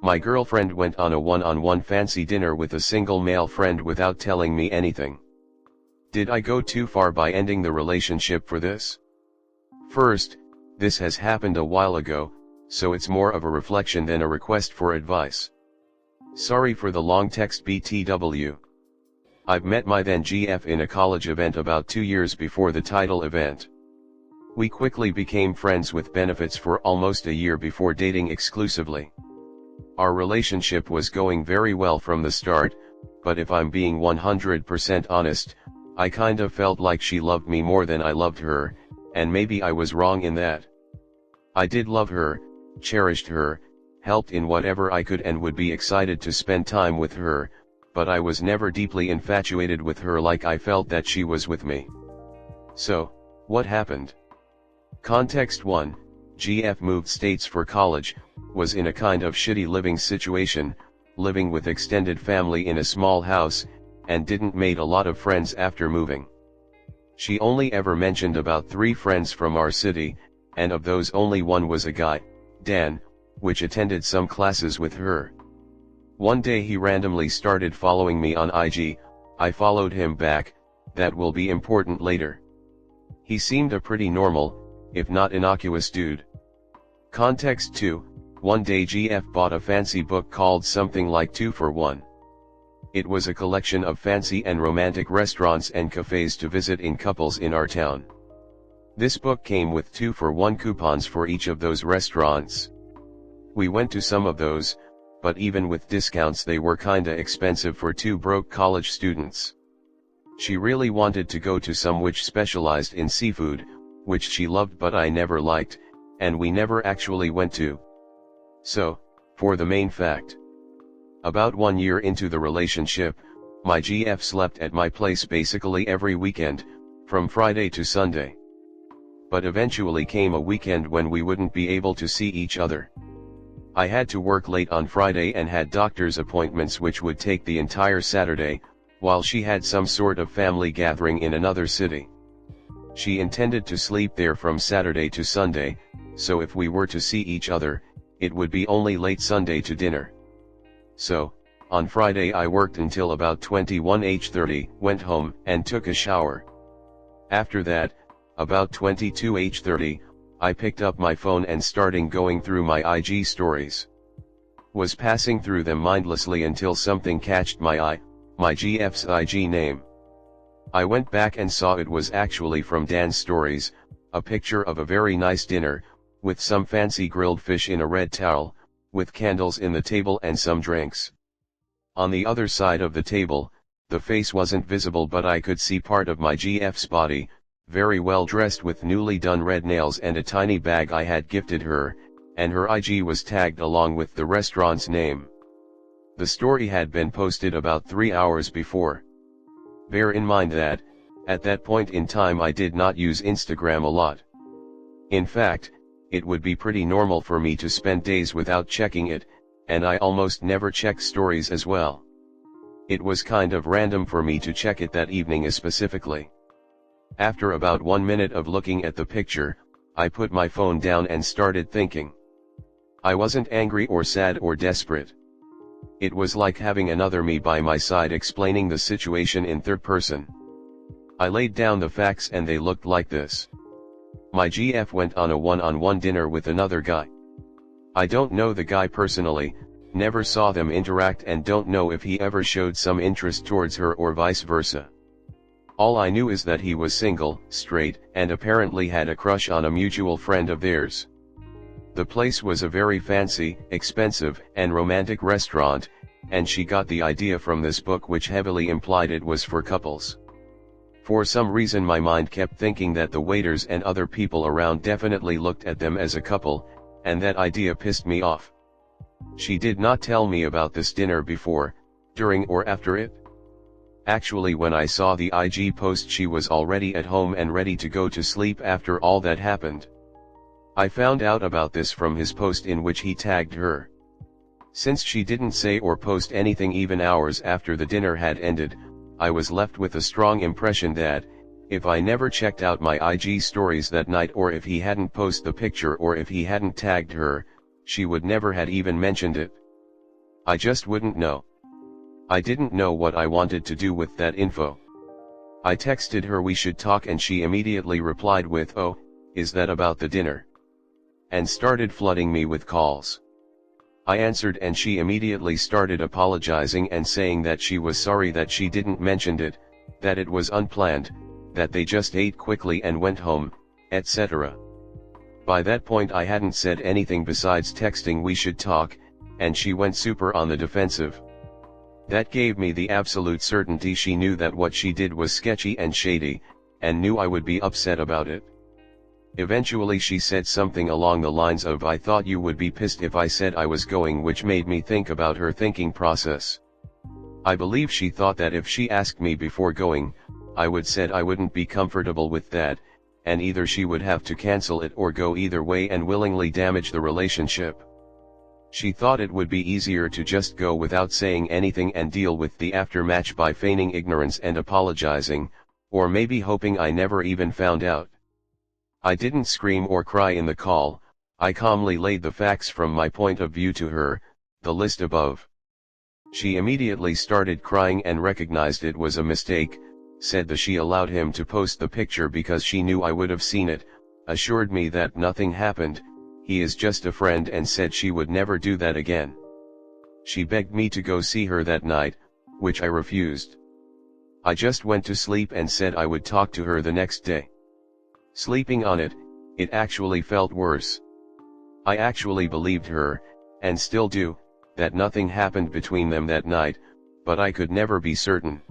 My girlfriend went on a one-on-one fancy dinner with a single male friend without telling me anything. Did I go too far by ending the relationship for this? First, this has happened a while ago, so it's more of a reflection than a request for advice. Sorry for the long text BTW. I've met my then GF in a college event about 2 years before the title event. We quickly became friends with benefits for almost a year before dating exclusively. Our relationship was going very well from the start, but if I'm being 100% honest, I kind of felt like she loved me more than I loved her, and maybe I was wrong in that. I did love her, cherished her, helped in whatever I could and would be excited to spend time with her, but I was never deeply infatuated with her like I felt that she was with me. So, what happened? Context 1, GF moved states for college, was in a kind of shitty living situation, living with extended family in a small house, and didn't made a lot of friends after moving. She only ever mentioned about 3 friends from our city, and of those only one was a guy, Dan, which attended some classes with her. One day he randomly started following me on IG, I followed him back, that will be important later. He seemed a pretty normal, if not innocuous dude. Context 2, one day GF bought a fancy book called something like 2 for 1. It was a collection of fancy and romantic restaurants and cafes to visit in couples in our town. This book came with 2 for 1 coupons for each of those restaurants. We went to some of those, but even with discounts they were kinda expensive for 2 broke college students. She really wanted to go to some which specialized in seafood, which she loved but I never liked, and we never actually went to. So, for the main fact. About 1 year into the relationship, my GF slept at my place basically every weekend, from Friday to Sunday. But eventually came a weekend when we wouldn't be able to see each other. I had to work late on Friday and had doctor's appointments which would take the entire Saturday, while she had some sort of family gathering in another city. She intended to sleep there from Saturday to Sunday, so if we were to see each other, it would be only late Sunday to dinner. So, on Friday I worked until about 21:30, went home and took a shower. After that, about 22:30, I picked up my phone and started going through my IG stories. Was passing through them mindlessly until something catched my eye, my GF's IG name. I went back and saw it was actually from Dan's stories, a picture of a very nice dinner, with some fancy grilled fish in a red towel, with candles in the table and some drinks. On the other side of the table, the face wasn't visible but I could see part of my GF's body, very well dressed with newly done red nails and a tiny bag I had gifted her, and her IG was tagged along with the restaurant's name. The story had been posted about 3 hours before. Bear in mind that, at that point in time I did not use Instagram a lot. In fact, it would be pretty normal for me to spend days without checking it, and I almost never check stories as well. It was kind of random for me to check it that evening specifically. After about 1 minute of looking at the picture, I put my phone down and started thinking. I wasn't angry or sad or desperate. It was like having another me by my side explaining the situation in third person. I laid down the facts and they looked like this. My GF went on a one-on-one dinner with another guy. I don't know the guy personally, never saw them interact and don't know if he ever showed some interest towards her or vice versa. All I knew is that he was single, straight, and apparently had a crush on a mutual friend of theirs. The place was a very fancy, expensive, and romantic restaurant, and she got the idea from this book which heavily implied it was for couples. For some reason my mind kept thinking that the waiters and other people around definitely looked at them as a couple, and that idea pissed me off. She did not tell me about this dinner before, during or after it. Actually, when I saw the IG post she was already at home and ready to go to sleep after all that happened. I found out about this from his post in which he tagged her. Since she didn't say or post anything even hours after the dinner had ended, I was left with a strong impression that, if I never checked out my IG stories that night or if he hadn't posted the picture or if he hadn't tagged her, she would never had even mentioned it. I just wouldn't know. I didn't know what I wanted to do with that info. I texted her we should talk and she immediately replied with, "Oh, is that about the dinner?" and started flooding me with calls. I answered and she immediately started apologizing and saying that she was sorry that she didn't mention it, that it was unplanned, that they just ate quickly and went home, etc. By that point I hadn't said anything besides texting we should talk, and she went super on the defensive. That gave me the absolute certainty she knew that what she did was sketchy and shady, and knew I would be upset about it. Eventually she said something along the lines of, "I thought you would be pissed if I said I was going," which made me think about her thinking process. I believe she thought that if she asked me before going, I would said I wouldn't be comfortable with that, and either she would have to cancel it or go either way and willingly damage the relationship. She thought it would be easier to just go without saying anything and deal with the aftermath by feigning ignorance and apologizing, or maybe hoping I never even found out. I didn't scream or cry in the call, I calmly laid the facts from my point of view to her, the list above. She immediately started crying and recognized it was a mistake, said that she allowed him to post the picture because she knew I would have seen it, assured me that nothing happened, he is just a friend, and said she would never do that again. She begged me to go see her that night, which I refused. I just went to sleep and said I would talk to her the next day. Sleeping on it, it actually felt worse. I actually believed her, and still do, that nothing happened between them that night, but I could never be certain.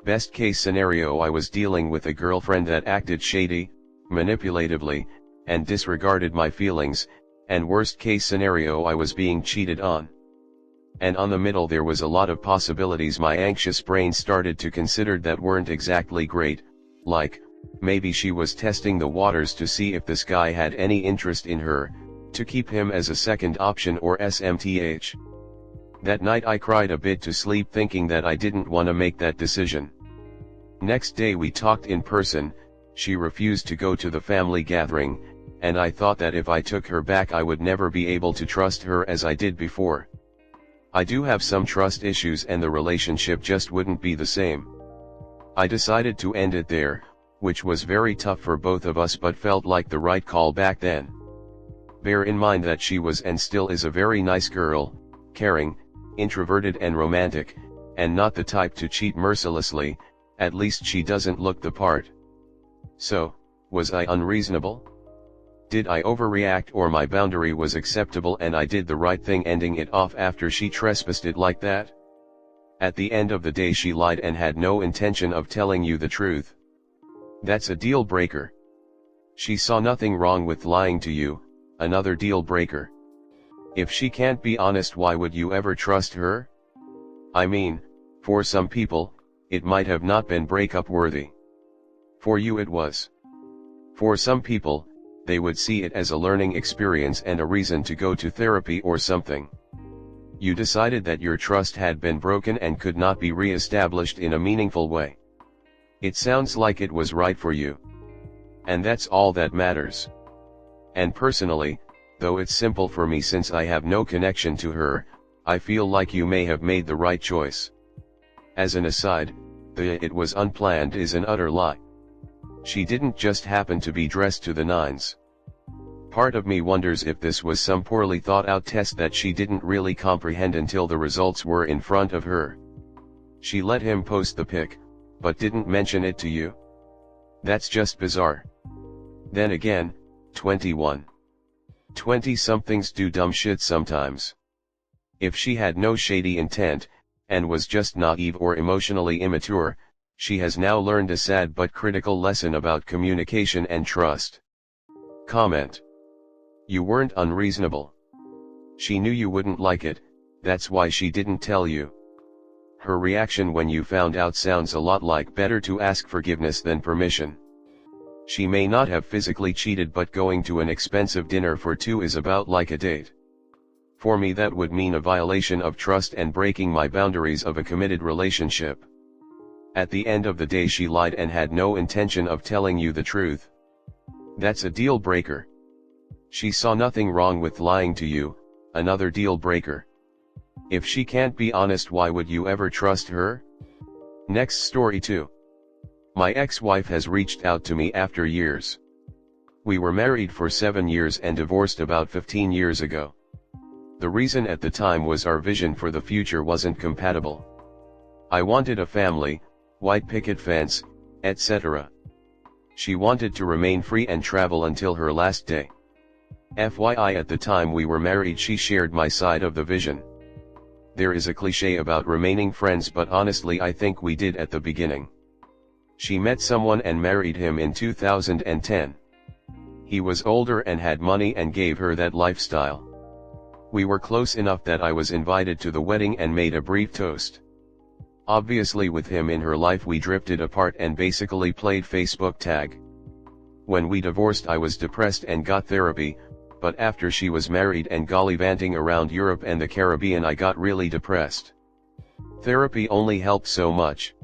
Best case scenario, I was dealing with a girlfriend that acted shady, manipulatively, and disregarded my feelings, and worst case scenario, I was being cheated on. And on the middle there was a lot of possibilities my anxious brain started to consider that weren't exactly great, like, maybe she was testing the waters to see if this guy had any interest in her, to keep him as a second option, or SMTH. That night I cried a bit to sleep thinking that I didn't want to make that decision. Next day we talked in person, she refused to go to the family gathering, and I thought that if I took her back I would never be able to trust her as I did before. I do have some trust issues and the relationship just wouldn't be the same. I decided to end it there, which was very tough for both of us but felt like the right call back then. Bear in mind that she was and still is a very nice girl, caring, introverted and romantic, and not the type to cheat mercilessly, at least she doesn't look the part. So, was I unreasonable? Did I overreact, or my boundary was acceptable and I did the right thing ending it off after she trespassed it like that? At the end of the day she lied and had no intention of telling you the truth. That's a deal breaker. She saw nothing wrong with lying to you, another deal breaker. If she can't be honest, why would you ever trust her? I mean, for some people, it might have not been breakup worthy. For you it was. For some people, they would see it as a learning experience and a reason to go to therapy or something. You decided that your trust had been broken and could not be re-established in a meaningful way. It sounds like it was right for you. And that's all that matters. And personally, though it's simple for me since I have no connection to her, I feel like you may have made the right choice. As an aside, the "it was unplanned" is an utter lie. She didn't just happen to be dressed to the nines. Part of me wonders if this was some poorly thought out test that she didn't really comprehend until the results were in front of her. She let him post the pic, but didn't mention it to you? That's just bizarre. Then again, 21. 20-somethings do dumb shit sometimes. If she had no shady intent, and was just naive or emotionally immature, she has now learned a sad but critical lesson about communication and trust. Comment. You weren't unreasonable. She knew you wouldn't like it, that's why she didn't tell you. Her reaction when you found out sounds a lot like better to ask forgiveness than permission. She may not have physically cheated, but going to an expensive dinner for two is about like a date. For me that would mean a violation of trust and breaking my boundaries of a committed relationship. At the end of the day she lied and had no intention of telling you the truth. That's a deal breaker. She saw nothing wrong with lying to you, another deal breaker. If she can't be honest, why would you ever trust her? Next story 2. My ex-wife has reached out to me after years. We were married for 7 years and divorced about 15 years ago. The reason at the time was our vision for the future wasn't compatible. I wanted a family, white picket fence, etc. She wanted to remain free and travel until her last day. FYI, at the time we were married, she shared my side of the vision. There is a cliche about remaining friends, but honestly I think we did at the beginning. She met someone and married him in 2010. He was older and had money and gave her that lifestyle. We were close enough that I was invited to the wedding and made a brief toast. Obviously with him in her life we drifted apart and basically played Facebook tag. When we divorced I was depressed and got therapy, but after she was married and gallivanting around Europe and the Caribbean I got really depressed. Therapy only helped so much.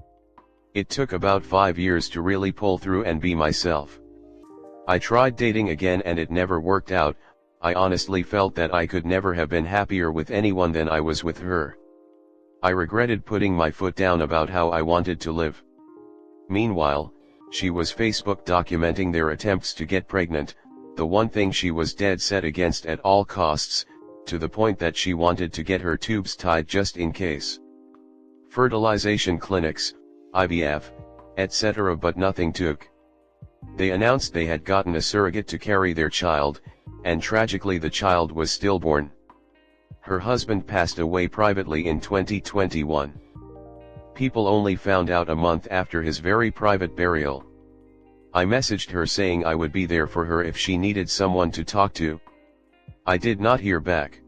It took about 5 years to really pull through and be myself. I tried dating again and it never worked out. I honestly felt that I could never have been happier with anyone than I was with her. I regretted putting my foot down about how I wanted to live. Meanwhile, she was Facebook documenting their attempts to get pregnant, the one thing she was dead set against at all costs, to the point that she wanted to get her tubes tied just in case. Fertilization clinics, IVF, etc., but nothing took. They announced they had gotten a surrogate to carry their child, and tragically the child was stillborn. Her husband passed away privately in 2021. People only found out a month after his very private burial. I messaged her saying I would be there for her if she needed someone to talk to. I did not hear back.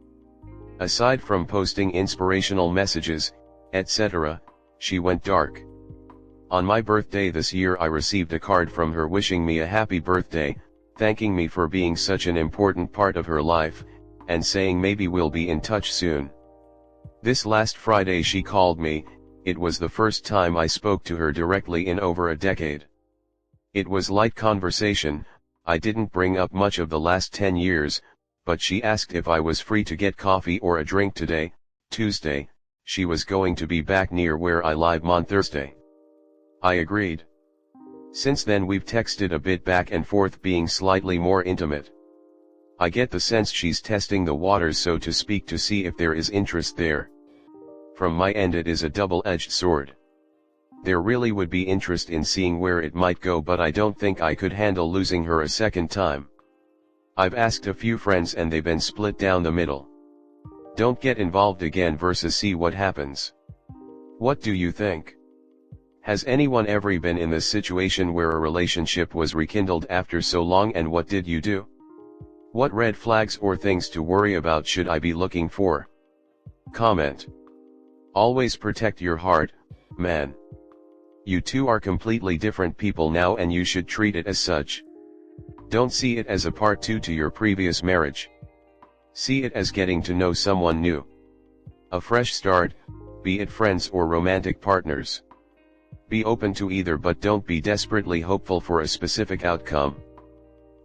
Aside from posting inspirational messages, etc., she went dark. On my birthday this year I received a card from her wishing me a happy birthday, thanking me for being such an important part of her life, and saying maybe we'll be in touch soon. This last Friday she called me. It was the first time I spoke to her directly in over a decade. It was light conversation. I didn't bring up much of the last 10 years, but she asked if I was free to get coffee or a drink today, Tuesday. She was going to be back near where I live on Thursday. I agreed. Since then we've texted a bit back and forth, being slightly more intimate. I get the sense she's testing the waters, so to speak, to see if there is interest there. From my end it is a double-edged sword. There really would be interest in seeing where it might go, but I don't think I could handle losing her a second time. I've asked a few friends and they've been split down the middle. Don't get involved again versus see what happens. What do you think? Has anyone ever been in this situation where a relationship was rekindled after so long, and what did you do? What red flags or things to worry about should I be looking for? Comment. Always protect your heart, man. You two are completely different people now and you should treat it as such. Don't see it as a part 2 to your previous marriage. See it as getting to know someone new. A fresh start, be it friends or romantic partners. Be open to either, but don't be desperately hopeful for a specific outcome.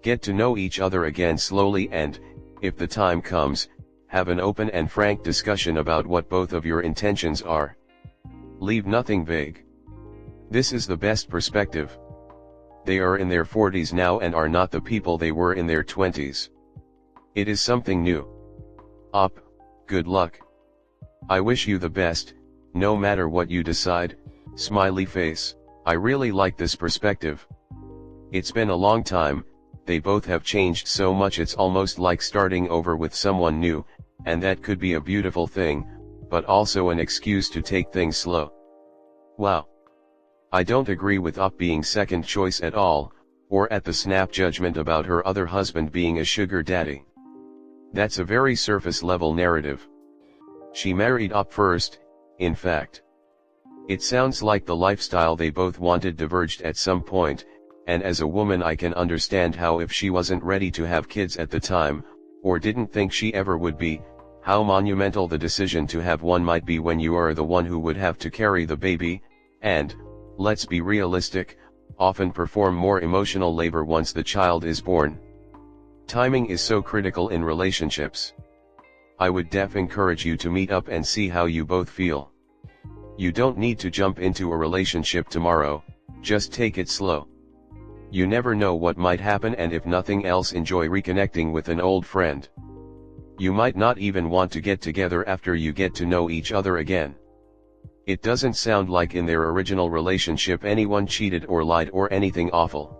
Get to know each other again slowly and, if the time comes, have an open and frank discussion about what both of your intentions are. Leave nothing vague. This is the best perspective. They are in their 40s now and are not the people they were in their 20s. It is something new. Good luck. I wish you the best, no matter what you decide. Smiley face. I really like this perspective. It's been a long time, they both have changed so much, it's almost like starting over with someone new, and that could be a beautiful thing, but also an excuse to take things slow. Wow. I don't agree with being second choice at all, or at the snap judgment about her other husband being a sugar daddy. That's a very surface level narrative. She married first, in fact. It sounds like the lifestyle they both wanted diverged at some point, and as a woman I can understand how, if she wasn't ready to have kids at the time, or didn't think she ever would be, how monumental the decision to have one might be when you are the one who would have to carry the baby, and, let's be realistic, often perform more emotional labor once the child is born. Timing is so critical in relationships. I would encourage you to meet up and see how you both feel. You don't need to jump into a relationship tomorrow, just take it slow. You never know what might happen, and if nothing else, enjoy reconnecting with an old friend. You might not even want to get together after you get to know each other again. It doesn't sound like in their original relationship anyone cheated or lied or anything awful.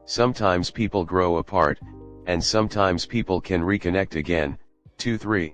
Sometimes people grow apart, and sometimes people can reconnect again. 2-3